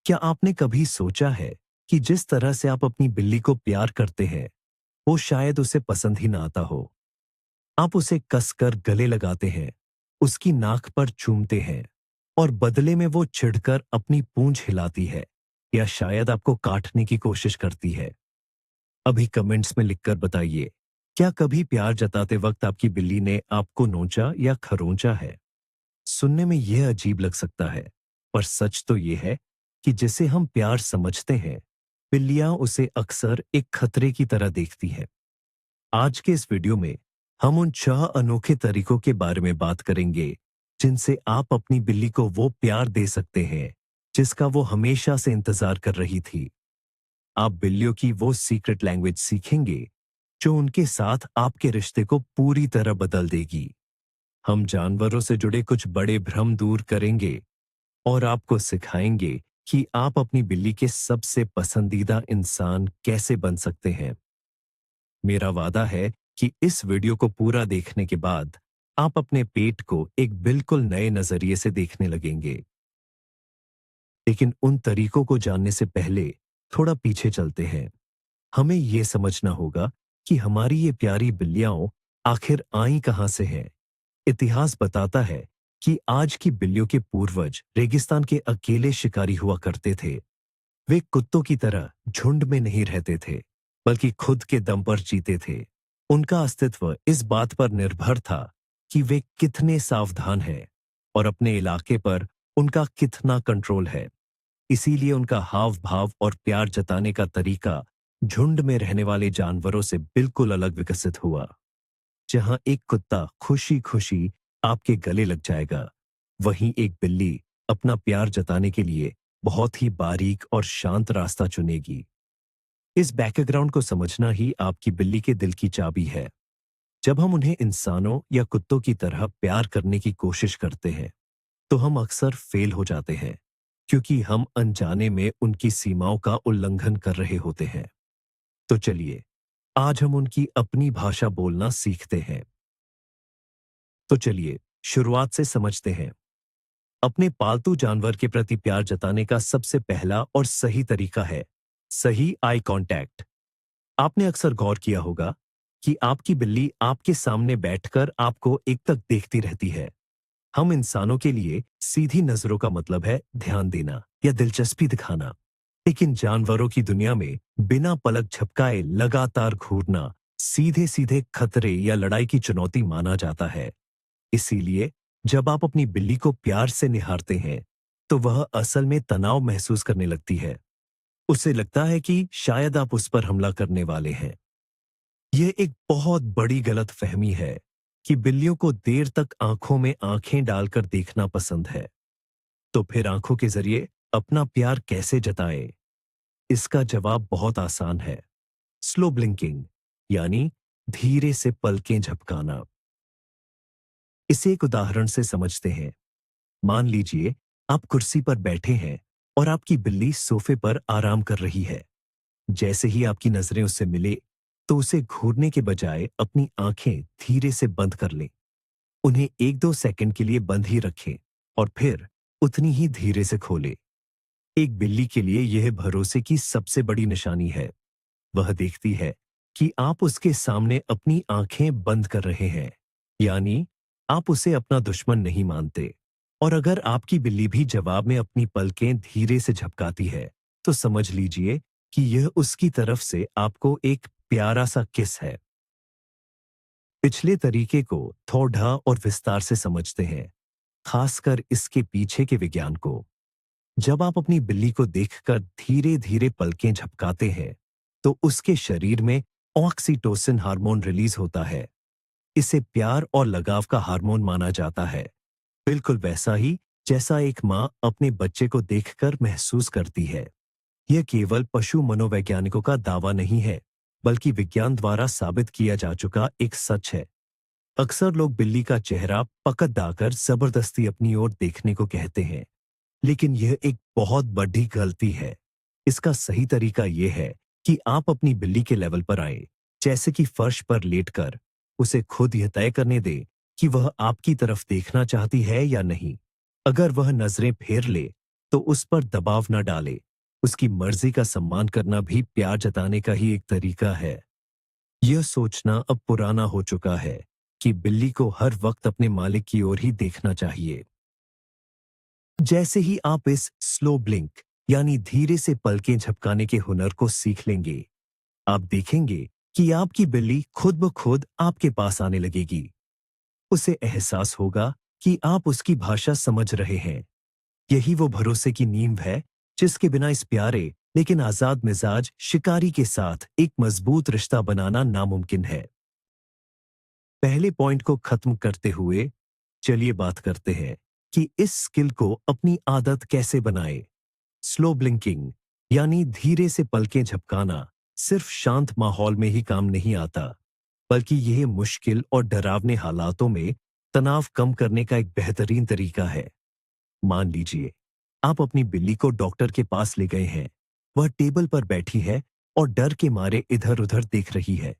क्या आपने कभी सोचा है कि जिस तरह से आप अपनी बिल्ली को प्यार करते हैं, वो शायद उसे पसंद ही ना आता हो? आप उसे कसकर गले लगाते हैं, उसकी नाक पर चूमते हैं और बदले में वो चिढ़कर अपनी पूंछ हिलाती है या शायद आपको काटने की कोशिश करती है। अभी कमेंट्स में लिखकर बताइए, क्या कभी प्यार जताते वक्त आपकी बिल्ली ने आपको नोचा या खरोंचा है? सुनने में यह अजीब लग सकता है, पर सच तो यह है कि जिसे हम प्यार समझते हैं, बिल्लियां उसे अक्सर एक खतरे की तरह देखती हैं। आज के इस वीडियो में हम उन 6 अनोखे तरीकों के बारे में बात करेंगे, जिनसे आप अपनी बिल्ली को वो प्यार दे सकते हैं, जिसका वो हमेशा से इंतजार कर रही थी। आप बिल्लियों की वो सीक्रेट लैंग्वेज सीखेंगे, जो उनके साथ आपके रिश्ते को पूरी तरह बदल देगी। हम जानवरों से जुड़े कुछ बड़े भ्रम दूर करेंगे और आपको सिखाएंगे कि आप अपनी बिल्ली के सबसे पसंदीदा इंसान कैसे बन सकते हैं। मेरा वादा है कि इस वीडियो को पूरा देखने के बाद आप अपने पेट को एक बिल्कुल नए नजरिए से देखने लगेंगे। लेकिन उन तरीकों को जानने से पहले थोड़ा पीछे चलते हैं। हमें यह समझना होगा कि हमारी ये प्यारी बिल्लियां आखिर आई कहां से हैं। इतिहास बताता है कि आज की बिल्लियों के पूर्वज रेगिस्तान के अकेले शिकारी हुआ करते थे। वे कुत्तों की तरह झुंड में नहीं रहते थे, बल्कि खुद के दम पर जीते थे। उनका अस्तित्व इस बात पर निर्भर था कि वे कितने सावधान हैं और अपने इलाके पर उनका कितना कंट्रोल है। इसीलिए उनका हाव भाव और प्यार जताने का तरीका झुंड में रहने वाले जानवरों से बिल्कुल अलग विकसित हुआ। जहां एक कुत्ता खुशी खुशी आपके गले लग जाएगा, वहीं एक बिल्ली अपना प्यार जताने के लिए बहुत ही बारीक और शांत रास्ता चुनेगी। इस बैकग्राउंड को समझना ही आपकी बिल्ली के दिल की चाबी है। जब हम उन्हें इंसानों या कुत्तों की तरह प्यार करने की कोशिश करते हैं, तो हम अक्सर फेल हो जाते हैं, क्योंकि हम अनजाने में उनकी सीमाओं का उल्लंघन कर रहे होते हैं। तो चलिए, आज हम उनकी अपनी भाषा बोलना सीखते हैं। तो चलिए, शुरुआत से समझते हैं। अपने पालतू जानवर के प्रति प्यार जताने का सबसे पहला और सही तरीका है सही आई कांटेक्ट। आपने अक्सर गौर किया होगा कि आपकी बिल्ली आपके सामने बैठकर आपको एकटक देखती रहती है। हम इंसानों के लिए सीधी नजरों का मतलब है ध्यान देना या दिलचस्पी दिखाना, लेकिन जानवरों की दुनिया में बिना पलक झपकाए लगातार घूरना सीधे सीधे खतरे या लड़ाई की चुनौती माना जाता है। इसीलिए जब आप अपनी बिल्ली को प्यार से निहारते हैं, तो वह असल में तनाव महसूस करने लगती है। उसे लगता है कि शायद आप उस पर हमला करने वाले हैं। यह एक बहुत बड़ी गलतफहमी है कि बिल्लियों को देर तक आंखों में आंखें डालकर देखना पसंद है। तो फिर आंखों के जरिए अपना प्यार कैसे जताएं? इसका जवाब बहुत आसान है, स्लो ब्लिंकिंग, यानी धीरे से पलकें झपकाना। इसे एक उदाहरण से समझते हैं। मान लीजिए आप कुर्सी पर बैठे हैं और आपकी बिल्ली सोफे पर आराम कर रही है। जैसे ही आपकी नजरें उससे मिले, तो उसे घूरने के बजाय अपनी आंखें धीरे से बंद कर लें। उन्हें 1-2 सेकंड के लिए बंद ही रखें और फिर उतनी ही धीरे से खोलें। एक बिल्ली के लिए यह भरोसे की सबसे बड़ी निशानी है। वह देखती है कि आप उसके सामने अपनी आंखें बंद कर रहे हैं, यानी आप उसे अपना दुश्मन नहीं मानते। और अगर आपकी बिल्ली भी जवाब में अपनी पलकें धीरे से झपकाती है, तो समझ लीजिए कि यह उसकी तरफ से आपको एक प्यारा सा किस है। पिछले तरीके को थोड़ा और विस्तार से समझते हैं, खासकर इसके पीछे के विज्ञान को। जब आप अपनी बिल्ली को देखकर धीरे धीरे पलकें झपकाते हैं, तो उसके शरीर में ऑक्सीटोसिन हार्मोन रिलीज होता है। इसे प्यार और लगाव का हार्मोन माना जाता है, बिल्कुल वैसा ही जैसा एक माँ अपने बच्चे को देखकर महसूस करती है। यह केवल पशु मनोवैज्ञानिकों का दावा नहीं है, बल्कि विज्ञान द्वारा साबित किया जा चुका एक सच है। अक्सर लोग बिल्ली का चेहरा पकड़ डालकर जबरदस्ती अपनी ओर देखने को कहते हैं, लेकिन यह एक बहुत बड़ी गलती है। इसका सही तरीका यह है कि आप अपनी बिल्ली के लेवल पर आए, जैसे कि फर्श पर लेटकर उसे खुद यह तय करने दें कि वह आपकी तरफ देखना चाहती है या नहीं। अगर वह नजरें फेर ले, तो उस पर दबाव न डाले। उसकी मर्जी का सम्मान करना भी प्यार जताने का ही एक तरीका है। यह सोचना अब पुराना हो चुका है कि बिल्ली को हर वक्त अपने मालिक की ओर ही देखना चाहिए। जैसे ही आप इस स्लो ब्लिंक यानी धीरे से पलकें झपकाने के हुनर को सीख लेंगे, आप देखेंगे कि आपकी बिल्ली खुद ब खुद आपके पास आने लगेगी। उसे एहसास होगा कि आप उसकी भाषा समझ रहे हैं। यही वो भरोसे की नींव है जिसके बिना इस प्यारे लेकिन आजाद मिजाज शिकारी के साथ एक मजबूत रिश्ता बनाना नामुमकिन है। पहले पॉइंट को खत्म करते हुए चलिए बात करते हैं कि इस स्किल को अपनी आदत कैसे बनाएं। स्लो ब्लिंकिंग यानी धीरे से पलकें झपकाना सिर्फ शांत माहौल में ही काम नहीं आता, बल्कि यह मुश्किल और डरावने हालातों में तनाव कम करने का एक बेहतरीन तरीका है। मान लीजिए आप अपनी बिल्ली को डॉक्टर के पास ले गए हैं। वह टेबल पर बैठी है और डर के मारे इधर उधर देख रही है।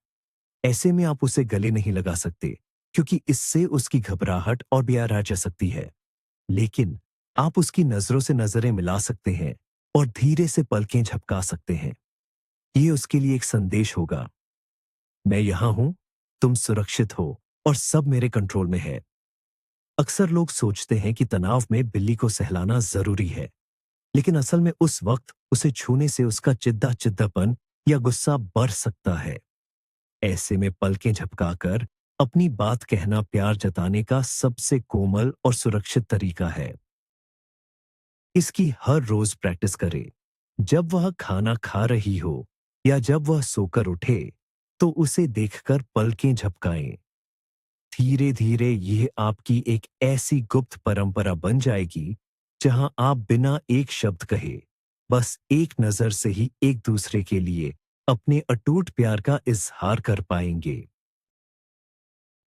ऐसे में आप उसे गले नहीं लगा सकते, क्योंकि इससे उसकी घबराहट और भी आ जा सकती है। लेकिन आप उसकी नजरों से नजरें मिला सकते हैं और धीरे से पलकें झपका सकते हैं। ये उसके लिए एक संदेश होगा, मैं यहां हूं, तुम सुरक्षित हो और सब मेरे कंट्रोल में है। अक्सर लोग सोचते हैं कि तनाव में बिल्ली को सहलाना जरूरी है, लेकिन असल में उस वक्त उसे छूने से उसका चिद्दा चिद्दापन या गुस्सा बढ़ सकता है। ऐसे में पलकें झपकाकर अपनी बात कहना प्यार जताने का सबसे कोमल और सुरक्षित तरीका है। इसकी हर रोज प्रैक्टिस करें। जब वह खाना खा रही हो या जब वह सोकर उठे, तो उसे देखकर पलकें झपकाएं। धीरे धीरे यह आपकी एक ऐसी गुप्त परंपरा बन जाएगी जहां आप बिना एक शब्द कहे, बस एक नजर से ही एक दूसरे के लिए अपने अटूट प्यार का इजहार कर पाएंगे।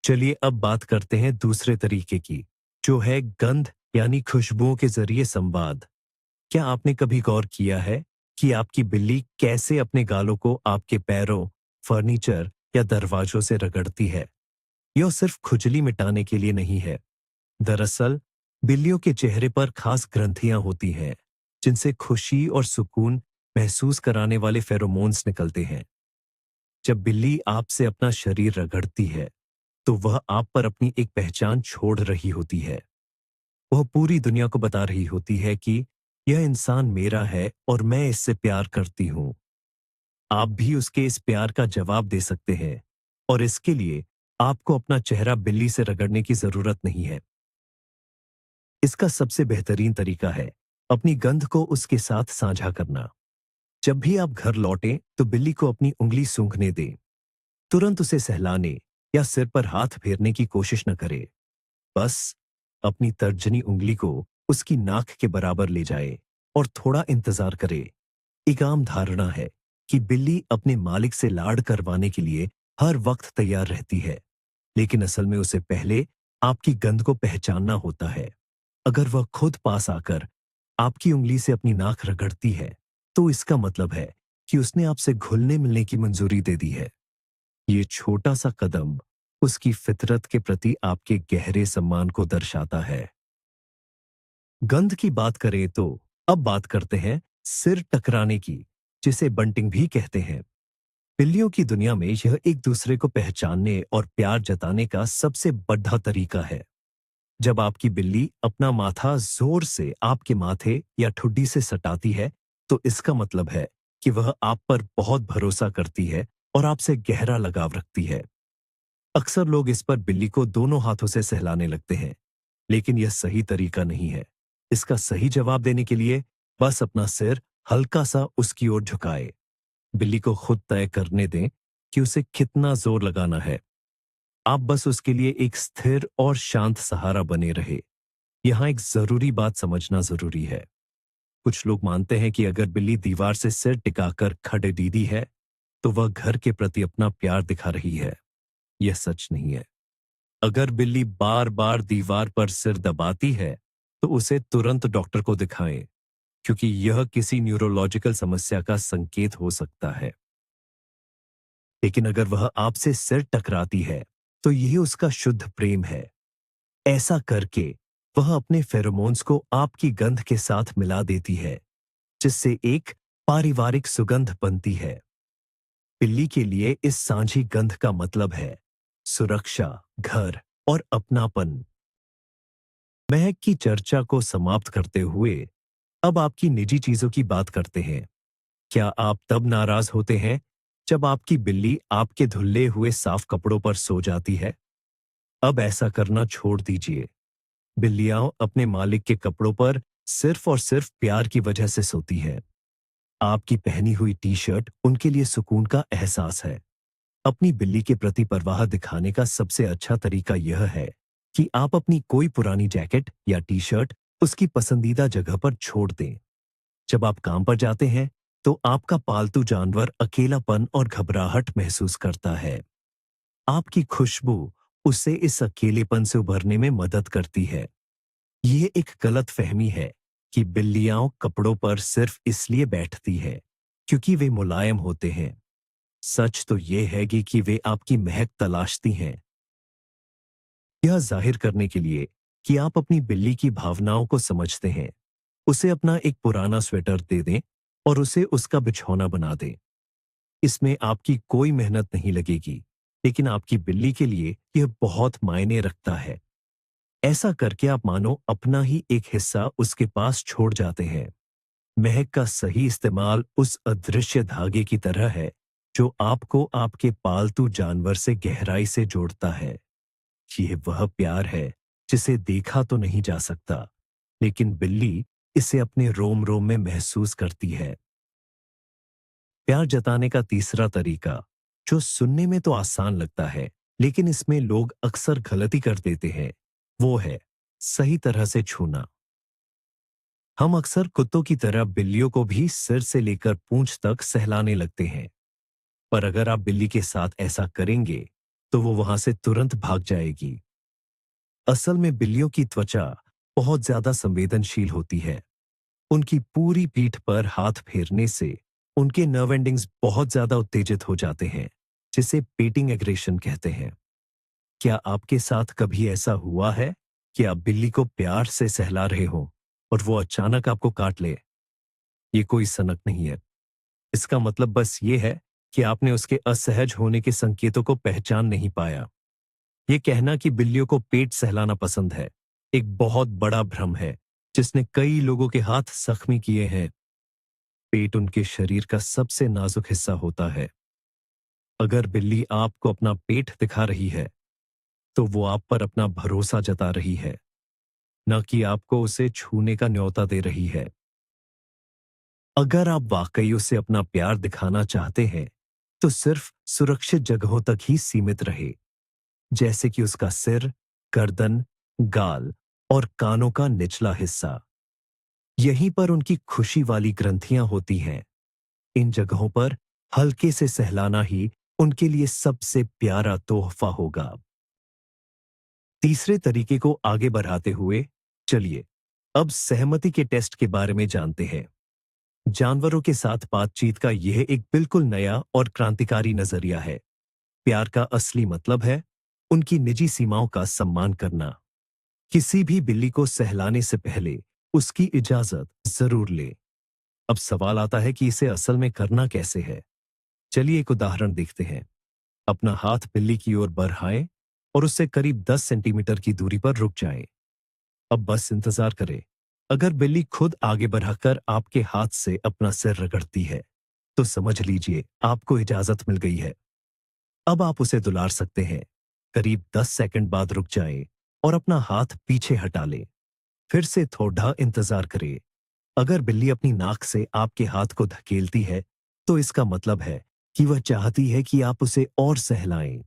चलिए अब बात करते हैं दूसरे तरीके की, जो है गंध यानी खुशबुओं के जरिए संवाद। क्या आपने कभी गौर किया है कि आपकी बिल्ली कैसे अपने गालों को आपके पैरों, फर्नीचर या दरवाजों से रगड़ती है? यह सिर्फ खुजली मिटाने के लिए नहीं है। दरअसल बिल्लियों के चेहरे पर खास ग्रंथियां होती हैं, जिनसे खुशी और सुकून महसूस कराने वाले फेरोमोन्स निकलते हैं। जब बिल्ली आपसे अपना शरीर रगड़ती है, तो वह आप पर अपनी एक पहचान छोड़ रही होती है। वह पूरी दुनिया को बता रही होती है कि यह इंसान मेरा है और मैं इससे प्यार करती हूं। आप भी उसके इस प्यार का जवाब दे सकते हैं, और इसके लिए आपको अपना चेहरा बिल्ली से रगड़ने की जरूरत नहीं है। इसका सबसे बेहतरीन तरीका है अपनी गंध को उसके साथ साझा करना। जब भी आप घर लौटें तो बिल्ली को अपनी उंगली सूंघने दें। तुरंत उसे सहलाने या सिर पर हाथ फेरने की कोशिश न करें। बस अपनी तर्जनी उंगली को उसकी नाक के बराबर ले जाए और थोड़ा इंतजार करे। एक आम धारणा है कि बिल्ली अपने मालिक से लाड़ करवाने के लिए हर वक्त तैयार रहती है, लेकिन असल में उसे पहले आपकी गंध को पहचानना होता है। अगर वह खुद पास आकर आपकी उंगली से अपनी नाक रगड़ती है, तो इसका मतलब है कि उसने आपसे घुलने मिलने की मंजूरी दे दी है। ये छोटा सा कदम उसकी फितरत के प्रति आपके गहरे सम्मान को दर्शाता है। गंध की बात करें तो अब बात करते हैं सिर टकराने की, जिसे बंटिंग भी कहते हैं। बिल्लियों की दुनिया में यह एक दूसरे को पहचानने और प्यार जताने का सबसे बड़ा तरीका है। जब आपकी बिल्ली अपना माथा जोर से आपके माथे या ठुड्डी से सटाती है, तो इसका मतलब है कि वह आप पर बहुत भरोसा करती है और आपसे गहरा लगाव रखती है। अक्सर लोग इस पर बिल्ली को दोनों हाथों से सहलाने लगते हैं, लेकिन यह सही तरीका नहीं है। इसका सही जवाब देने के लिए बस अपना सिर हल्का सा उसकी ओर झुकाए। बिल्ली को खुद तय करने दें कि उसे कितना जोर लगाना है। आप बस उसके लिए एक स्थिर और शांत सहारा बने रहे। यहां एक जरूरी बात समझना जरूरी है। कुछ लोग मानते हैं कि अगर बिल्ली दीवार से सिर टिकाकर खड़े दीदी है, तो वह घर के प्रति अपना प्यार दिखा रही है। यह सच नहीं है। अगर बिल्ली बार बार दीवार पर सिर दबाती है, तो उसे तुरंत डॉक्टर को दिखाएं, क्योंकि यह किसी न्यूरोलॉजिकल समस्या का संकेत हो सकता है। लेकिन अगर वह आपसे सिर टकराती है, तो यह उसका शुद्ध प्रेम है। ऐसा करके वह अपने फेरोमोन्स को आपकी गंध के साथ मिला देती है, जिससे एक पारिवारिक सुगंध बनती है। बिल्ली के लिए इस सांझी गंध का मतलब है सुरक्षा, घर और अपनापन। महक की चर्चा को समाप्त करते हुए अब आपकी निजी चीजों की बात करते हैं। क्या आप तब नाराज होते हैं जब आपकी बिल्ली आपके धुले हुए साफ कपड़ों पर सो जाती है? अब ऐसा करना छोड़ दीजिए। बिल्लियां अपने मालिक के कपड़ों पर सिर्फ और सिर्फ प्यार की वजह से सोती है। आपकी पहनी हुई टी शर्ट उनके लिए सुकून का एहसास है। अपनी बिल्ली के प्रति परवाह दिखाने का सबसे अच्छा तरीका यह है कि आप अपनी कोई पुरानी जैकेट या टी शर्ट उसकी पसंदीदा जगह पर छोड़ दें। जब आप काम पर जाते हैं तो आपका पालतू जानवर अकेलापन और घबराहट महसूस करता है। आपकी खुशबू उसे इस अकेलेपन से उभरने में मदद करती है। यह एक गलत फहमी है कि बिल्लियां कपड़ों पर सिर्फ इसलिए बैठती है क्योंकि वे मुलायम होते हैं। सच तो यह है कि वे आपकी महक तलाशती हैं। यह जाहिर करने के लिए कि आप अपनी बिल्ली की भावनाओं को समझते हैं, उसे अपना एक पुराना स्वेटर दे दें और उसे उसका बिछौना बना दें। इसमें आपकी कोई मेहनत नहीं लगेगी, लेकिन आपकी बिल्ली के लिए यह बहुत मायने रखता है। ऐसा करके आप मानो अपना ही एक हिस्सा उसके पास छोड़ जाते हैं। महक का सही इस्तेमाल उस अदृश्य धागे की तरह है जो आपको आपके पालतू जानवर से गहराई से जोड़ता है। यह वह प्यार है जिसे देखा तो नहीं जा सकता, लेकिन बिल्ली इसे अपने रोम रोम में महसूस करती है। प्यार जताने का तीसरा तरीका, जो सुनने में तो आसान लगता है लेकिन इसमें लोग अक्सर गलती कर देते हैं, वो है सही तरह से छूना। हम अक्सर कुत्तों की तरह बिल्लियों को भी सिर से लेकर पूंछ तक सहलाने लगते हैं, पर अगर आप बिल्ली के साथ ऐसा करेंगे तो वो वहां से तुरंत भाग जाएगी। असल में बिल्लियों की त्वचा बहुत ज्यादा संवेदनशील होती है। उनकी पूरी पीठ पर हाथ फेरने से उनके नर्व एंडिंग्स बहुत ज्यादा उत्तेजित हो जाते हैं, जिसे पेटिंग एग्रेशन कहते हैं। क्या आपके साथ कभी ऐसा हुआ है कि आप बिल्ली को प्यार से सहला रहे हो और वो अचानक आपको काट ले? ये कोई सनक नहीं है। इसका मतलब बस ये है कि आपने उसके असहज होने के संकेतों को पहचान नहीं पाया। ये कहना कि बिल्लियों को पेट सहलाना पसंद है, एक बहुत बड़ा भ्रम है जिसने कई लोगों के हाथ जख्मी किए हैं। पेट उनके शरीर का सबसे नाजुक हिस्सा होता है। अगर बिल्ली आपको अपना पेट दिखा रही है, तो वो आप पर अपना भरोसा जता रही है, न कि आपको उसे छूने का न्योता दे रही है। अगर आप वाकई उसे अपना प्यार दिखाना चाहते हैं, तो सिर्फ सुरक्षित जगहों तक ही सीमित रहे, जैसे कि उसका सिर, गर्दन, गाल और कानों का निचला हिस्सा। यहीं पर उनकी खुशी वाली ग्रंथियां होती हैं। इन जगहों पर हल्के से सहलाना ही उनके लिए सबसे प्यारा तोहफा होगा। तीसरे तरीके को आगे बढ़ाते हुए चलिए अब सहमति के टेस्ट के बारे में जानते हैं। जानवरों के साथ बातचीत का यह एक बिल्कुल नया और क्रांतिकारी नजरिया है। प्यार का असली मतलब है उनकी निजी सीमाओं का सम्मान करना। किसी भी बिल्ली को सहलाने से पहले उसकी इजाजत जरूर ले। अब सवाल आता है कि इसे असल में करना कैसे है। चलिए एक उदाहरण देखते हैं। अपना हाथ बिल्ली की ओर बढ़ाएं और उससे करीब 10 सेंटीमीटर की दूरी पर रुक जाएं। अब बस इंतजार करें। अगर बिल्ली खुद आगे बढ़ाकर आपके हाथ से अपना सिर रगड़ती है, तो समझ लीजिए आपको इजाजत मिल गई है। अब आप उसे दुलार सकते हैं। करीब 10 सेकंड बाद रुक जाएं और अपना हाथ पीछे हटा लें। फिर से थोड़ा इंतजार करें। अगर बिल्ली अपनी नाक से आपके हाथ को धकेलती है, तो इसका मतलब है कि वह चाहती है कि आप उसे और सहलाएं।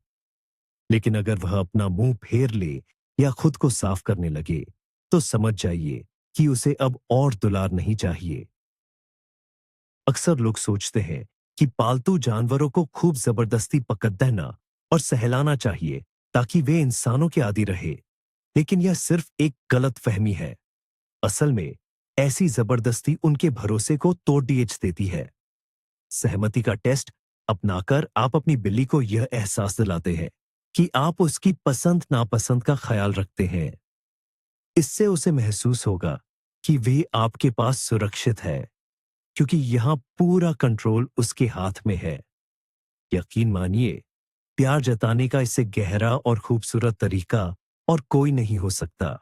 लेकिन अगर वह अपना मुंह फेर ले या खुद को साफ करने लगे, तो समझ जाइए कि उसे अब और दुलार नहीं चाहिए। अक्सर लोग सोचते हैं कि पालतू जानवरों को खूब जबरदस्ती पकड़ना और सहलाना चाहिए ताकि वे इंसानों के आदी रहे, लेकिन यह सिर्फ एक गलत फहमी है। असल में ऐसी जबरदस्ती उनके भरोसे को तोड़ देती है। सहमति का टेस्ट अपनाकर आप अपनी बिल्ली को यह एहसास दिलाते हैं कि आप उसकी पसंद नापसंद का ख्याल रखते हैं। इससे उसे महसूस होगा कि वे आपके पास सुरक्षित है, क्योंकि यहां पूरा कंट्रोल उसके हाथ में है। यकीन मानिए, प्यार जताने का इससे गहरा और खूबसूरत तरीका और कोई नहीं हो सकता।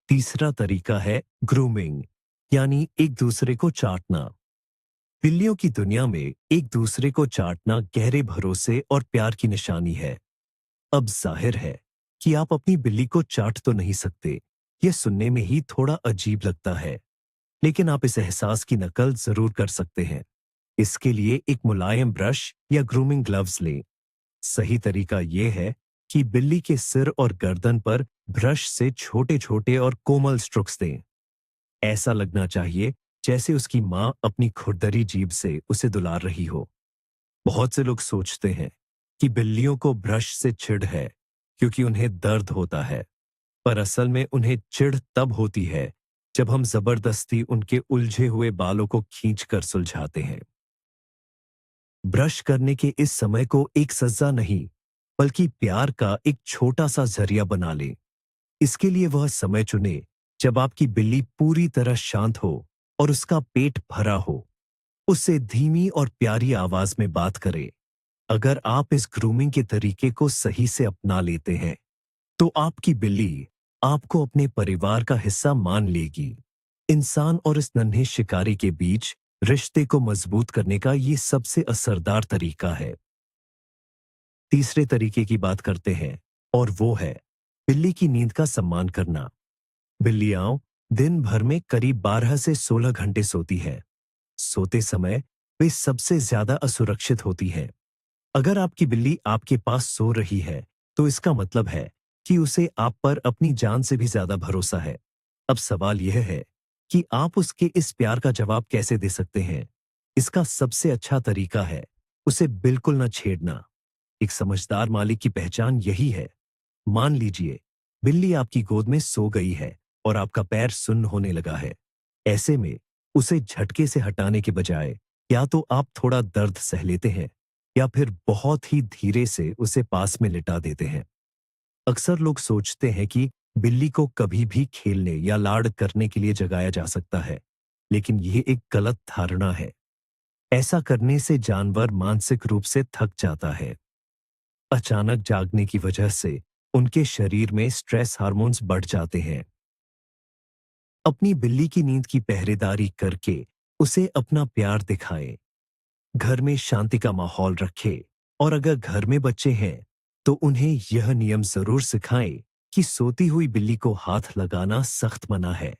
तीसरा तरीका है ग्रूमिंग, यानी एक दूसरे को चाटना। बिल्लियों की दुनिया में एक दूसरे को चाटना गहरे भरोसे और प्यार की निशानी है। अब जाहिर है कि आप अपनी बिल्ली को चाट तो नहीं सकते, यह सुनने में ही थोड़ा अजीब लगता है, लेकिन आप इस एहसास की नकल जरूर कर सकते हैं। इसके लिए एक मुलायम ब्रश या ग्रूमिंग ग्लव्स लें। सही तरीका यह है कि बिल्ली के सिर और गर्दन पर ब्रश से छोटे छोटे और कोमल स्ट्रोक्स दें। ऐसा लगना चाहिए जैसे उसकी मां अपनी खुरदरी जीभ से उसे दुलार रही हो। बहुत से लोग सोचते हैं कि बिल्लियों को ब्रश से चिढ़ है क्योंकि उन्हें दर्द होता है, पर असल में उन्हें चिढ़ तब होती है जब हम जबरदस्ती उनके उलझे हुए बालों को खींचकर सुलझाते हैं। ब्रश करने के इस समय को एक सजा नहीं, बल्कि प्यार का एक छोटा सा जरिया बना ले। इसके लिए वह समय चुने जब आपकी बिल्ली पूरी तरह शांत हो और उसका पेट भरा हो। उससे धीमी और प्यारी आवाज में बात करें। अगर आप इस ग्रूमिंग के तरीके को सही से अपना लेते हैं, तो आपकी बिल्ली आपको अपने परिवार का हिस्सा मान लेगी। इंसान और इस नन्हे शिकारी के बीच रिश्ते को मजबूत करने का ये सबसे असरदार तरीका है। तीसरे तरीके की बात करते हैं, और वो है बिल्ली की नींद का सम्मान करना। बिल्लियां दिन भर में करीब 12 से 16 घंटे सोती है। सोते समय वे सबसे ज्यादा असुरक्षित होती है। अगर आपकी बिल्ली आपके पास सो रही है, तो इसका मतलब है कि उसे आप पर अपनी जान से भी ज्यादा भरोसा है। अब सवाल यह है कि आप उसके इस प्यार का जवाब कैसे दे सकते हैं। इसका सबसे अच्छा तरीका है उसे बिल्कुल न छेड़ना। एक समझदार मालिक की पहचान यही है। मान लीजिए बिल्ली आपकी गोद में सो गई है और आपका पैर सुन्न होने लगा है। ऐसे में उसे झटके से हटाने के बजाय या तो आप थोड़ा दर्द सह लेते हैं या फिर बहुत ही धीरे से उसे पास में लिटा देते हैं। अक्सर लोग सोचते हैं कि बिल्ली को कभी भी खेलने या लाड़ करने के लिए जगाया जा सकता है, लेकिन यह एक गलत धारणा है। ऐसा करने से जानवर मानसिक रूप से थक जाता है। अचानक जागने की वजह से उनके शरीर में स्ट्रेस हार्मोन्स बढ़ जाते हैं। अपनी बिल्ली की नींद की पहरेदारी करके उसे अपना प्यार दिखाएं। घर में शांति का माहौल रखें, और अगर घर में बच्चे हैं तो उन्हें यह नियम जरूर सिखाएं कि सोती हुई बिल्ली को हाथ लगाना सख्त मना है।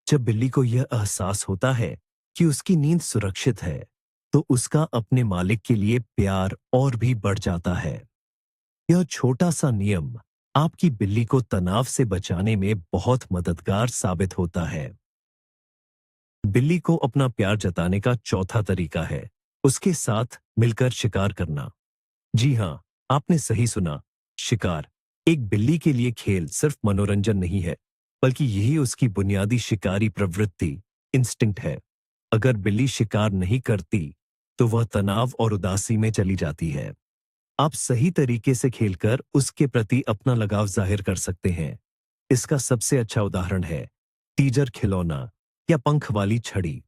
जब बिल्ली को यह एहसास होता है कि उसकी नींद सुरक्षित है, तो उसका अपने मालिक के लिए प्यार और भी बढ़ जाता है। यह छोटा सा नियम आपकी बिल्ली को तनाव से बचाने में बहुत मददगार साबित होता है। बिल्ली को अपना प्यार जताने का चौथा तरीका है उसके साथ मिलकर शिकार करना। जी हाँ, आपने सही सुना, शिकार। एक बिल्ली के लिए खेल सिर्फ मनोरंजन नहीं है, बल्कि यही उसकी बुनियादी शिकारी प्रवृत्ति, इंस्टिंक्ट है। अगर बिल्ली शिकार नहीं करती, तो वह तनाव और उदासी में चली जाती है। आप सही तरीके से खेलकर उसके प्रति अपना लगाव जाहिर कर सकते हैं। इसका सबसे अच्छा उदाहरण है टीजर खिलौना या पंख वाली छड़ी।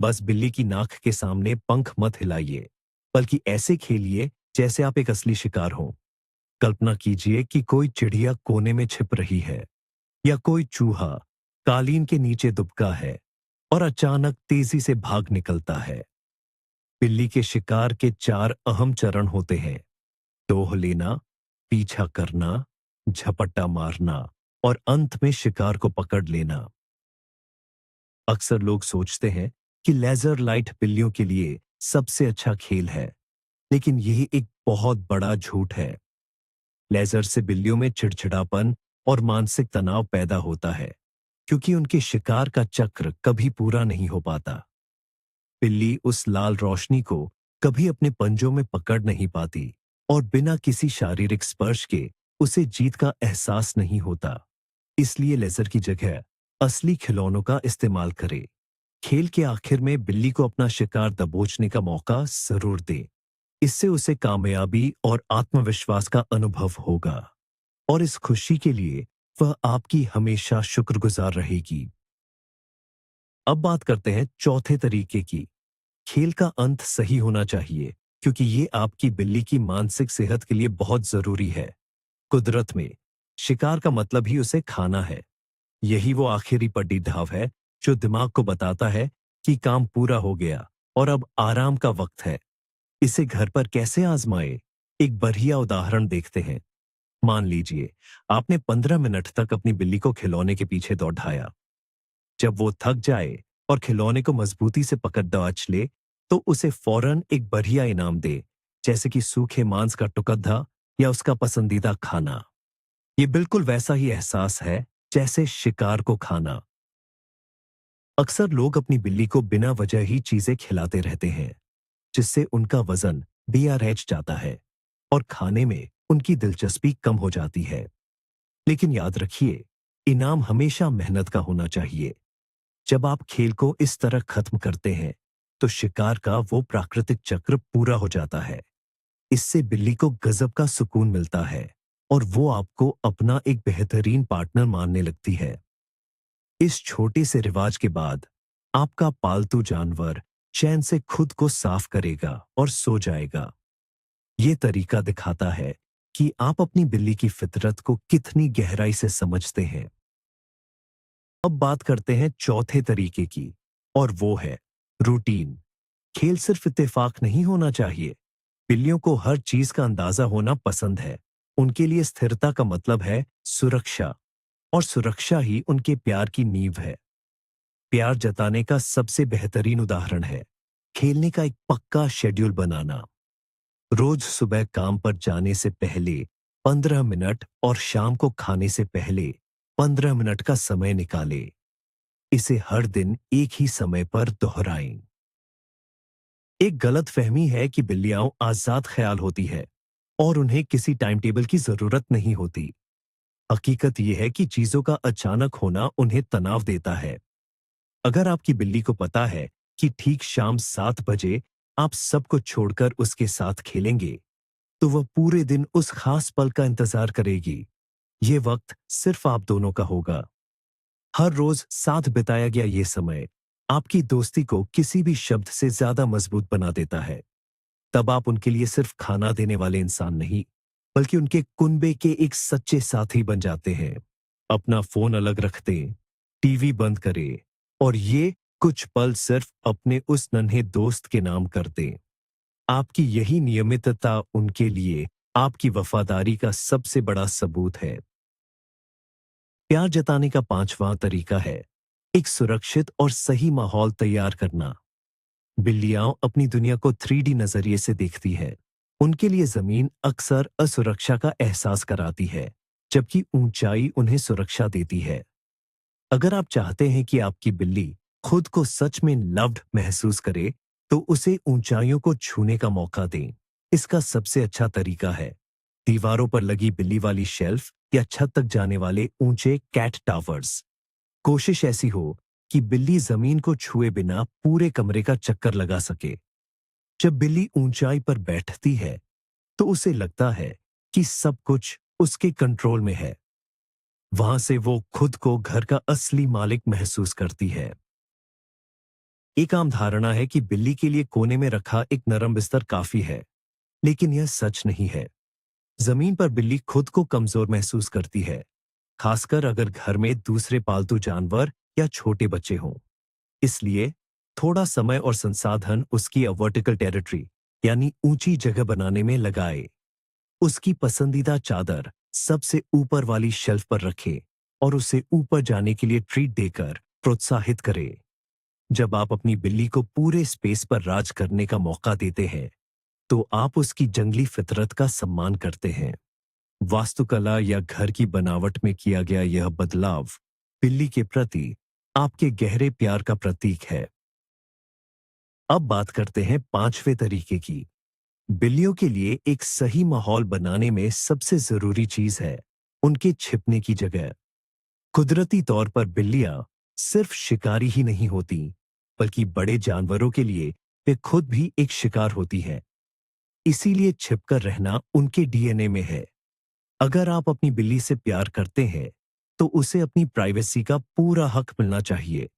बस बिल्ली की नाक के सामने पंख मत हिलाइए, बल्कि ऐसे खेलिए जैसे आप एक असली शिकार हो। कल्पना कीजिए कि कोई चिड़िया कोने में छिप रही है, या कोई चूहा कालीन के नीचे दुबका है और अचानक तेजी से भाग निकलता है। बिल्ली के शिकार के 4 अहम चरण होते हैं: टोह लेना, पीछा करना, झपट्टा मारना और अंत में शिकार को पकड़ लेना। अक्सर लोग सोचते हैं कि लेजर लाइट बिल्लियों के लिए सबसे अच्छा खेल है, लेकिन यह एक बहुत बड़ा झूठ है। लेजर से बिल्लियों में चिड़चिड़ापन और मानसिक तनाव पैदा होता है, क्योंकि उनके शिकार का चक्र कभी पूरा नहीं हो पाता। बिल्ली उस लाल रोशनी को कभी अपने पंजों में पकड़ नहीं पाती, और बिना किसी शारीरिक स्पर्श के उसे जीत का एहसास नहीं होता। इसलिए लेजर की जगह असली खिलौनों का इस्तेमाल करें। खेल के आखिर में बिल्ली को अपना शिकार दबोचने का मौका जरूर दें। इससे उसे कामयाबी और आत्मविश्वास का अनुभव होगा, और इस खुशी के लिए वह आपकी हमेशा शुक्रगुजार रहेगी। अब बात करते हैं चौथे तरीके की। खेल का अंत सही होना चाहिए, क्योंकि ये आपकी बिल्ली की मानसिक सेहत के लिए बहुत जरूरी है। कुदरत में शिकार का मतलब ही उसे खाना है। यही वो आखिरी पड्डी ढाव है जो दिमाग को बताता है कि काम पूरा हो गया और अब आराम का वक्त है। इसे घर पर कैसे आजमाए? एक बढ़िया उदाहरण देखते हैं। मान लीजिए आपने 15 मिनट तक अपनी बिल्ली को खिलौने के पीछे दौड़ाया। जब वो थक जाए और खिलौने को मजबूती से पकड़ दबाच ले, तो उसे फौरन एक बढ़िया इनाम दे, जैसे कि सूखे मांस का टुकड़ा या उसका पसंदीदा खाना। ये बिल्कुल वैसा ही एहसास है जैसे शिकार को खाना। अक्सर लोग अपनी बिल्ली को बिना वजह ही चीजें खिलाते रहते हैं, जिससे उनका वजन बेआरैच जाता है और खाने में उनकी दिलचस्पी कम हो जाती है। लेकिन याद रखिए, इनाम हमेशा मेहनत का होना चाहिए। जब आप खेल को इस तरह खत्म करते हैं, तो शिकार का वो प्राकृतिक चक्र पूरा हो जाता है। इससे बिल्ली को गजब का सुकून मिलता है और वो आपको अपना एक बेहतरीन पार्टनर मानने लगती है। इस छोटे से रिवाज के बाद आपका पालतू जानवर चैन से खुद को साफ करेगा और सो जाएगा। ये तरीका दिखाता है कि आप अपनी बिल्ली की फितरत को कितनी गहराई से समझते हैं। अब बात करते हैं चौथे तरीके की, और वो है रूटीन। खेल सिर्फ इत्तेफाक नहीं होना चाहिए। बिल्लियों को हर चीज का अंदाजा होना पसंद है। उनके लिए स्थिरता का मतलब है सुरक्षा, और सुरक्षा ही उनके प्यार की नींव है। प्यार जताने का सबसे बेहतरीन उदाहरण है खेलने का एक पक्का शेड्यूल बनाना। रोज सुबह काम पर जाने से पहले 15 मिनट और शाम को खाने से पहले 15 मिनट का समय निकालें। इसे हर दिन एक ही समय पर दोहराएं। एक गलत फहमी है कि बिल्लियां आजाद ख्याल होती है और उन्हें किसी टाइम टेबल की जरूरत नहीं होती। हकीकत यह है कि चीजों का अचानक होना उन्हें तनाव देता है। अगर आपकी बिल्ली को पता है कि ठीक शाम 7 बजे आप सबको छोड़कर उसके साथ खेलेंगे, तो वह पूरे दिन उस खास पल का इंतजार करेगी। ये वक्त सिर्फ आप दोनों का होगा। हर रोज साथ बिताया गया ये समय आपकी दोस्ती को किसी भी शब्द से ज्यादा मजबूत बना देता है। तब आप उनके लिए सिर्फ खाना देने वाले इंसान नहीं, बल्कि उनके कुनबे के एक सच्चे साथी बन जाते हैं। अपना फोन अलग रख दें, टीवी बंद करें और ये कुछ पल सिर्फ अपने उस नन्हे दोस्त के नाम कर दें। आपकी यही नियमितता उनके लिए आपकी वफादारी का सबसे बड़ा सबूत है। प्यार जताने का पांचवां तरीका है एक सुरक्षित और सही माहौल तैयार करना। बिल्लियां अपनी दुनिया को 3D नजरिए से देखती है। उनके लिए जमीन अक्सर असुरक्षा का एहसास कराती है, जबकि ऊंचाई उन्हें सुरक्षा देती है। अगर आप चाहते हैं कि आपकी बिल्ली खुद को सच में लव्ड महसूस करे, तो उसे ऊंचाइयों को छूने का मौका दें। इसका सबसे अच्छा तरीका है दीवारों पर लगी बिल्ली वाली शेल्फ या छत तक जाने वाले ऊंचे कैट टावर्स। कोशिश ऐसी हो कि बिल्ली जमीन को छुए बिना पूरे कमरे का चक्कर लगा सके। जब बिल्ली ऊंचाई पर बैठती है, तो उसे लगता है कि सब कुछ उसके कंट्रोल में है। वहां से वो खुद को घर का असली मालिक महसूस करती है। एक आम धारणा है कि बिल्ली के लिए कोने में रखा एक नरम बिस्तर काफी है, लेकिन यह सच नहीं है। जमीन पर बिल्ली खुद को कमजोर महसूस करती है, खासकर अगर घर में दूसरे पालतू जानवर या छोटे बच्चे हों। इसलिए थोड़ा समय और संसाधन उसकी वर्टिकल टेरिटरी यानी ऊंची जगह बनाने में लगाए। उसकी पसंदीदा चादर सबसे ऊपर वाली शेल्फ पर रखें और उसे ऊपर जाने के लिए ट्रीट देकर प्रोत्साहित करें। जब आप अपनी बिल्ली को पूरे स्पेस पर राज करने का मौका देते हैं, तो आप उसकी जंगली फितरत का सम्मान करते हैं। वास्तुकला या घर की बनावट में किया गया यह बदलाव बिल्ली के प्रति आपके गहरे प्यार का प्रतीक है। अब बात करते हैं पांचवें तरीके की। बिल्लियों के लिए एक सही माहौल बनाने में सबसे जरूरी चीज है उनके छिपने की जगह। कुदरती तौर पर बिल्लियां सिर्फ शिकारी ही नहीं होती, बल्कि बड़े जानवरों के लिए वे खुद भी एक शिकार होती हैं। इसीलिए छिपकर रहना उनके डीएनए में है। अगर आप अपनी बिल्ली से प्यार करते हैं, तो उसे अपनी प्राइवेसी का पूरा हक मिलना चाहिए।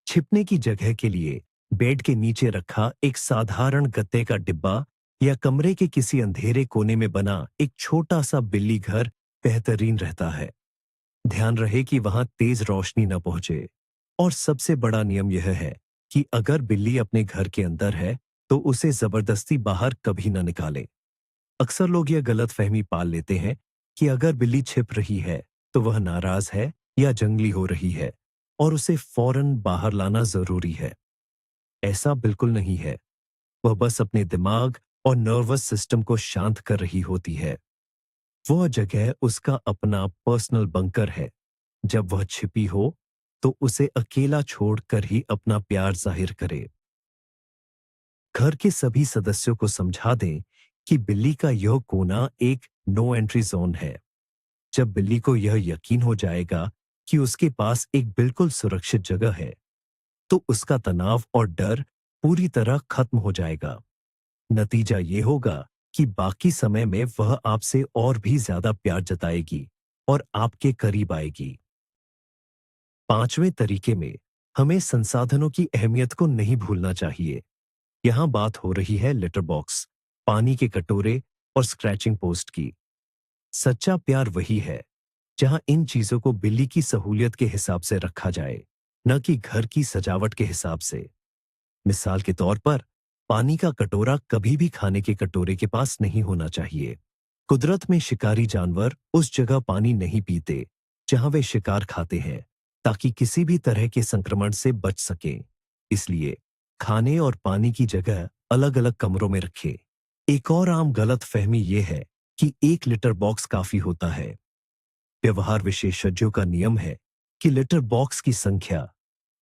छिपने की जगह के लिए बेड के नीचे रखा एक साधारण गत्ते का डिब्बा या कमरे के किसी अंधेरे कोने में बना एक छोटा सा बिल्ली घर बेहतरीन रहता है। ध्यान रहे कि वहां तेज रोशनी न पहुंचे। और सबसे बड़ा नियम यह है कि अगर बिल्ली अपने घर के अंदर है तो उसे जबरदस्ती बाहर कभी न निकाले। अक्सर लोग यह गलत फहमी पाल लेते हैं कि अगर बिल्ली छिप रही है तो वह नाराज है या जंगली हो रही है और उसे फौरन बाहर लाना जरूरी है। ऐसा बिल्कुल नहीं है। वह बस अपने दिमाग और नर्वस सिस्टम को शांत कर रही होती है। वह जगह उसका अपना पर्सनल बंकर है। जब वह छिपी हो तो उसे अकेला छोड़कर ही अपना प्यार जाहिर करे। घर के सभी सदस्यों को समझा दें कि बिल्ली का यह कोना एक नो एंट्री जोन है। जब बिल्ली को यह यकीन हो जाएगा कि उसके पास एक बिल्कुल सुरक्षित जगह है, तो उसका तनाव और डर पूरी तरह खत्म हो जाएगा। नतीजा ये होगा कि बाकी समय में वह आपसे और भी ज्यादा प्यार जताएगी और आपके करीब आएगी। पांचवें तरीके में हमें संसाधनों की अहमियत को नहीं भूलना चाहिए। यहां बात हो रही है लेटर बॉक्स, पानी के कटोरे और स्क्रैचिंग पोस्ट की। सच्चा प्यार वही है जहां इन चीजों को बिल्ली की सहूलियत के हिसाब से रखा जाए, न कि घर की सजावट के हिसाब से। मिसाल के तौर पर, पानी का कटोरा कभी भी खाने के कटोरे के पास नहीं होना चाहिए। कुदरत में शिकारी जानवर उस जगह पानी नहीं पीते जहां वे शिकार खाते हैं, ताकि किसी भी तरह के संक्रमण से बच सकें। इसलिए खाने और पानी की जगह अलग अलग कमरों में रखें। एक और आम गलत फहमी यह है कि एक लिटर बॉक्स काफी होता है। व्यवहार विशेषज्ञों का नियम है कि लिटर बॉक्स की संख्या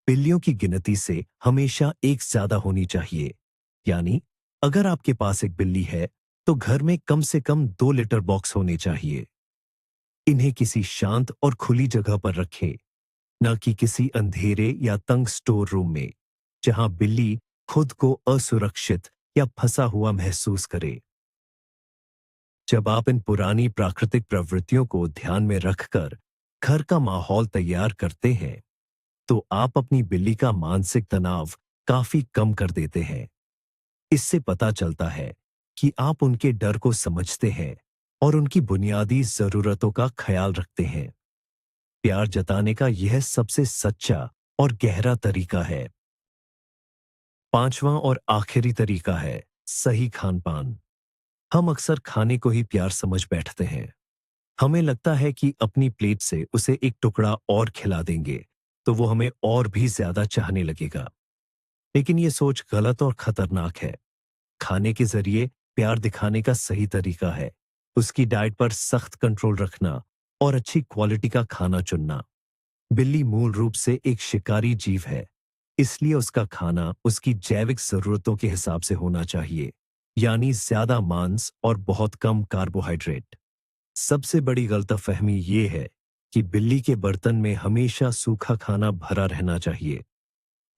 बिल्लियों की गिनती से हमेशा एक ज्यादा होनी चाहिए। यानी अगर आपके पास एक बिल्ली है तो घर में कम से कम 2 लिटर बॉक्स होने चाहिए। इन्हें किसी शांत और खुली जगह पर रखें, न कि किसी अंधेरे या तंग स्टोर रूम में, जहां बिल्ली खुद को असुरक्षित या फंसा हुआ महसूस करे। जब आप इन पुरानी प्राकृतिक प्रवृत्तियों को ध्यान में रखकर घर का माहौल तैयार करते हैं, तो आप अपनी बिल्ली का मानसिक तनाव काफी कम कर देते हैं। इससे पता चलता है कि आप उनके डर को समझते हैं और उनकी बुनियादी जरूरतों का ख्याल रखते हैं। प्यार जताने का यह सबसे सच्चा और गहरा तरीका है। पांचवां और आखिरी तरीका है सही खान पान। हम अक्सर खाने को ही प्यार समझ बैठते हैं। हमें लगता है कि अपनी प्लेट से उसे एक टुकड़ा और खिला देंगे तो वो हमें और भी ज्यादा चाहने लगेगा। लेकिन ये सोच गलत और खतरनाक है। खाने के जरिए प्यार दिखाने का सही तरीका है उसकी डाइट पर सख्त कंट्रोल रखना और अच्छी क्वालिटी का खाना चुनना। बिल्ली मूल रूप से एक शिकारी जीव है, इसलिए उसका खाना उसकी जैविक जरूरतों के हिसाब से होना चाहिए, यानी ज्यादा मांस और बहुत कम कार्बोहाइड्रेट। सबसे बड़ी गलतफहमी ये है कि बिल्ली के बर्तन में हमेशा सूखा खाना भरा रहना चाहिए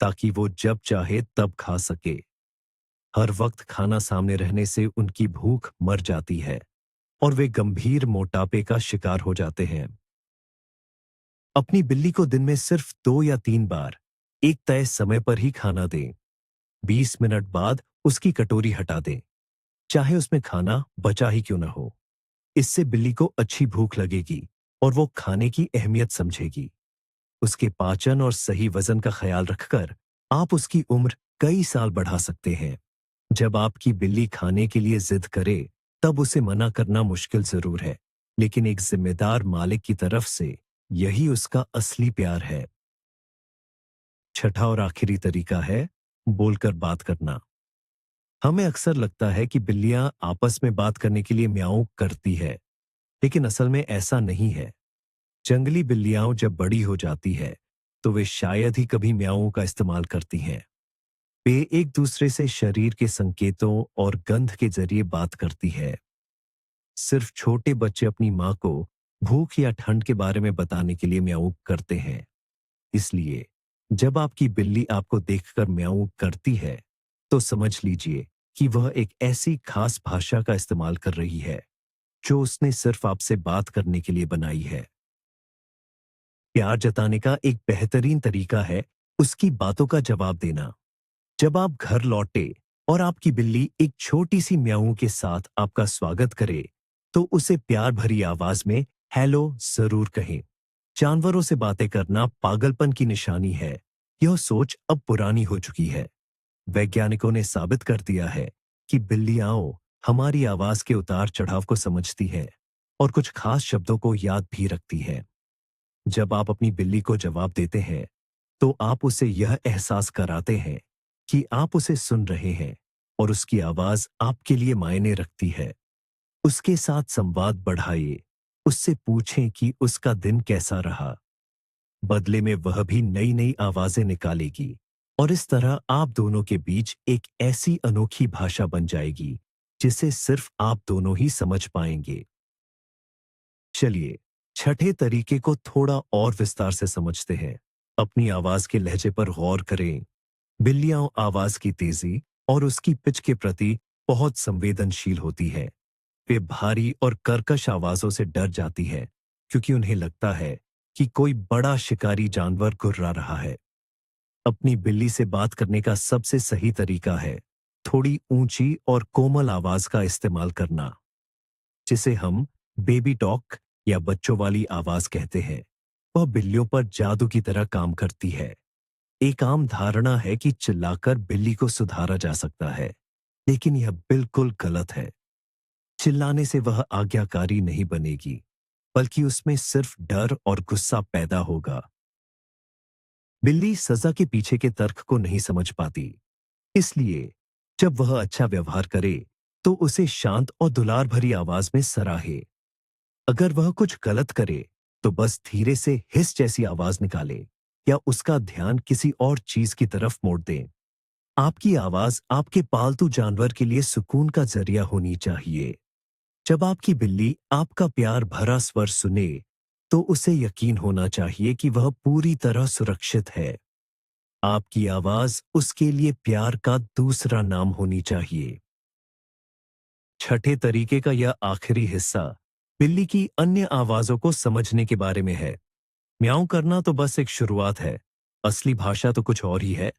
ताकि वो जब चाहे तब खा सके। हर वक्त खाना सामने रहने से उनकी भूख मर जाती है और वे गंभीर मोटापे का शिकार हो जाते हैं। अपनी बिल्ली को दिन में सिर्फ 2 या 3 बार एक तय समय पर ही खाना दें। 20 मिनट बाद उसकी कटोरी हटा दें, चाहे उसमें खाना बचा ही क्यों ना हो। इससे बिल्ली को अच्छी भूख लगेगी और वो खाने की अहमियत समझेगी। उसके पाचन और सही वजन का ख्याल रखकर आप उसकी उम्र कई साल बढ़ा सकते हैं। जब आपकी बिल्ली खाने के लिए जिद करे, तब उसे मना करना मुश्किल जरूर है, लेकिन एक जिम्मेदार मालिक की तरफ से यही उसका असली प्यार है। छठा और आखिरी तरीका है बोलकर बात करना। हमें अक्सर लगता है कि बिल्लियां आपस में बात करने के लिए म्याऊं करती है, लेकिन असल में ऐसा नहीं है। जंगली बिल्लियां जब बड़ी हो जाती है तो वे शायद ही कभी म्याऊं का इस्तेमाल करती हैं। वे एक दूसरे से शरीर के संकेतों और गंध के जरिए बात करती है। सिर्फ छोटे बच्चे अपनी माँ को भूख या ठंड के बारे में बताने के लिए म्याऊं करते हैं। इसलिए जब आपकी बिल्ली आपको देखकर म्याऊं करती है, तो समझ लीजिए कि वह एक ऐसी खास भाषा का इस्तेमाल कर रही है जो उसने सिर्फ आपसे बात करने के लिए बनाई है। प्यार जताने का एक बेहतरीन तरीका है उसकी बातों का जवाब देना। जब आप घर लौटे और आपकी बिल्ली एक छोटी सी म्याऊं के साथ आपका स्वागत करे, तो उसे प्यार भरी आवाज में हेलो जरूर कहें। जानवरों से बातें करना पागलपन की निशानी है। यह सोच अब पुरानी हो चुकी है। वैज्ञानिकों ने साबित कर दिया है कि बिल्लियां हमारी आवाज के उतार चढ़ाव को समझती है और कुछ खास शब्दों को याद भी रखती है। जब आप अपनी बिल्ली को जवाब देते हैं, तो आप उसे यह एहसास कराते हैं कि आप उसे सुन रहे हैं और उसकी आवाज आपके लिए मायने रखती है। उसके साथ संवाद बढ़ाइए। उससे पूछें कि उसका दिन कैसा रहा। बदले में वह भी नई नई आवाजें निकालेगी और इस तरह आप दोनों के बीच एक ऐसी अनोखी भाषा बन जाएगी जिसे सिर्फ आप दोनों ही समझ पाएंगे। चलिए, छठे तरीके को थोड़ा और विस्तार से समझते हैं। अपनी आवाज के लहजे पर गौर करें। बिल्लियां आवाज की तेजी और उसकी पिच के प्रति बहुत संवेदनशील होती है। वे भारी और कर्कश आवाजों से डर जाती है क्योंकि उन्हें लगता है कि कोई बड़ा शिकारी जानवर गुर्रा रहा है। अपनी बिल्ली से बात करने का सबसे सही तरीका है थोड़ी ऊंची और कोमल आवाज का इस्तेमाल करना, जिसे हम बेबी टॉक या बच्चों वाली आवाज कहते हैं। वह बिल्लियों पर जादू की तरह काम करती है। एक आम धारणा है कि चिल्लाकर बिल्ली को सुधारा जा सकता है, लेकिन यह बिल्कुल गलत है। चिल्लाने से वह आज्ञाकारी नहीं बनेगी, बल्कि उसमें सिर्फ डर और गुस्सा पैदा होगा। बिल्ली सजा के पीछे के तर्क को नहीं समझ पाती, इसलिए जब वह अच्छा व्यवहार करे, तो उसे शांत और दुलार भरी आवाज में सराहे। अगर वह कुछ गलत करे, तो बस धीरे से हिस जैसी आवाज निकाले या उसका ध्यान किसी और चीज की तरफ मोड़ दें। आपकी आवाज आपके पालतू जानवर के लिए सुकून का जरिया होनी चाहिए। जब आपकी बिल्ली आपका प्यार भरा स्वर सुने, तो उसे यकीन होना चाहिए कि वह पूरी तरह सुरक्षित है। आपकी आवाज उसके लिए प्यार का दूसरा नाम होनी चाहिए। छठे तरीके का यह आखिरी हिस्सा बिल्ली की अन्य आवाजों को समझने के बारे में है। म्याऊं करना तो बस एक शुरुआत है, असली भाषा तो कुछ और ही है।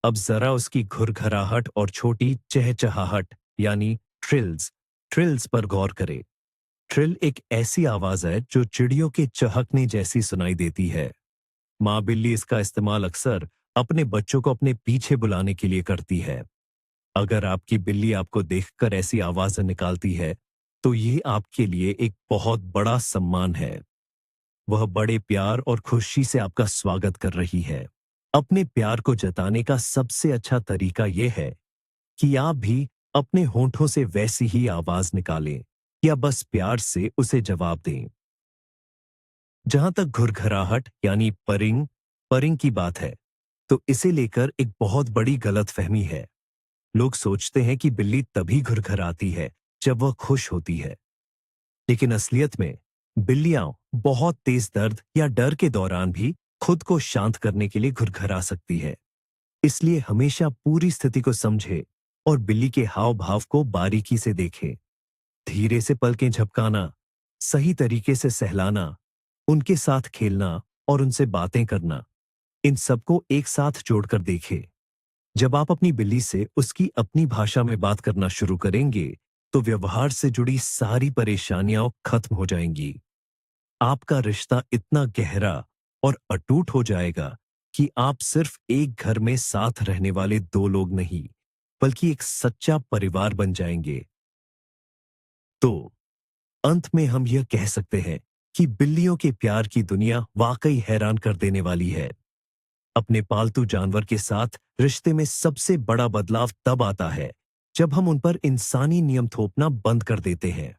अब जरा उसकी घुरघराहट और छोटी चहचहाहट यानी ट्रिल्स ट्रिल्स पर गौर करें। ट्रिल एक ऐसी आवाज है जो चिड़ियों के चहकने जैसी सुनाई देती है। माँ बिल्ली इसका इस्तेमाल अक्सर अपने बच्चों को अपने पीछे बुलाने के लिए करती है। अगर आपकी बिल्ली आपको देखकर ऐसी आवाजें निकालती है, तो ये आपके लिए एक बहुत बड़ा सम्मान है। वह बड़े प्यार और खुशी से आपका स्वागत कर रही है। अपने प्यार को जताने का सबसे अच्छा तरीका यह है कि आप भी अपने होंठों से वैसी ही आवाज निकालें या बस प्यार से उसे जवाब दें। जहां तक घुरघराहट यानी परिंग परिंग की बात है, तो इसे लेकर एक बहुत बड़ी गलतफहमी है। लोग सोचते हैं कि बिल्ली तभी घुरघराती है जब वह खुश होती है, लेकिन असलियत में बिल्लियां बहुत तेज दर्द या डर के दौरान भी खुद को शांत करने के लिए घुरघरा सकती है। इसलिए हमेशा पूरी स्थिति को समझे और बिल्ली के हाव भाव को बारीकी से देखें। धीरे से पलकें झपकाना, सही तरीके से सहलाना, उनके साथ खेलना और उनसे बातें करना, इन सबको एक साथ जोड़कर देखें। जब आप अपनी बिल्ली से उसकी अपनी भाषा में बात करना शुरू करेंगे, तो व्यवहार से जुड़ी सारी परेशानियां खत्म हो जाएंगी। आपका रिश्ता इतना गहरा और अटूट हो जाएगा कि आप सिर्फ एक घर में साथ रहने वाले दो लोग नहीं, बल्कि एक सच्चा परिवार बन जाएंगे। तो अंत में हम यह कह सकते हैं कि बिल्लियों के प्यार की दुनिया वाकई हैरान कर देने वाली है। अपने पालतू जानवर के साथ रिश्ते में सबसे बड़ा बदलाव तब आता है जब हम उन पर इंसानी नियम थोपना बंद कर देते हैं।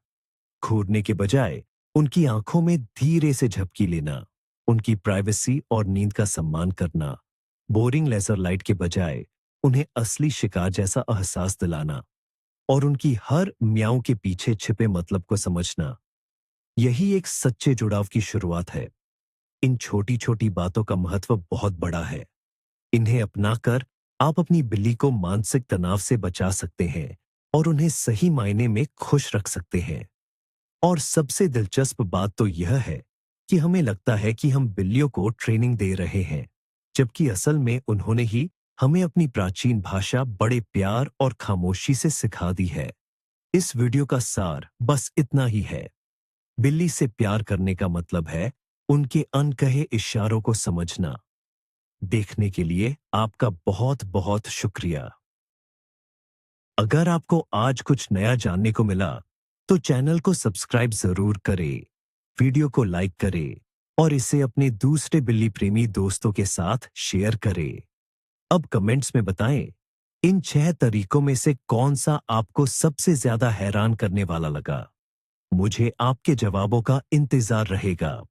घूरने के बजाय उनकी आंखों में धीरे से झपकी लेना, उनकी प्राइवेसी और नींद का सम्मान करना, बोरिंग लेजर लाइट के बजाय उन्हें असली शिकार जैसा एहसास दिलाना और उनकी हर म्याऊं के पीछे छिपे मतलब को समझना, यही एक सच्चे जुड़ाव की शुरुआत है। इन छोटी छोटी बातों का महत्व बहुत बड़ा है। इन्हें अपनाकर आप अपनी बिल्ली को मानसिक तनाव से बचा सकते हैं और उन्हें सही मायने में खुश रख सकते हैं। और सबसे दिलचस्प बात तो यह है कि हमें लगता है कि हम बिल्लियों को ट्रेनिंग दे रहे हैं, जबकि असल में उन्होंने ही हमें अपनी प्राचीन भाषा बड़े प्यार और खामोशी से सिखा दी है। इस वीडियो का सार बस इतना ही है। बिल्ली से प्यार करने का मतलब है उनके अनकहे इशारों को समझना। देखने के लिए आपका बहुत बहुत शुक्रिया। अगर आपको आज कुछ नया जानने को मिला, तो चैनल को सब्सक्राइब जरूर करें, वीडियो को लाइक करें और इसे अपने दूसरे बिल्ली प्रेमी दोस्तों के साथ शेयर करें। अब कमेंट्स में बताएं, इन 6 तरीकों में से कौन सा आपको सबसे ज्यादा हैरान करने वाला लगा। मुझे आपके जवाबों का इंतजार रहेगा।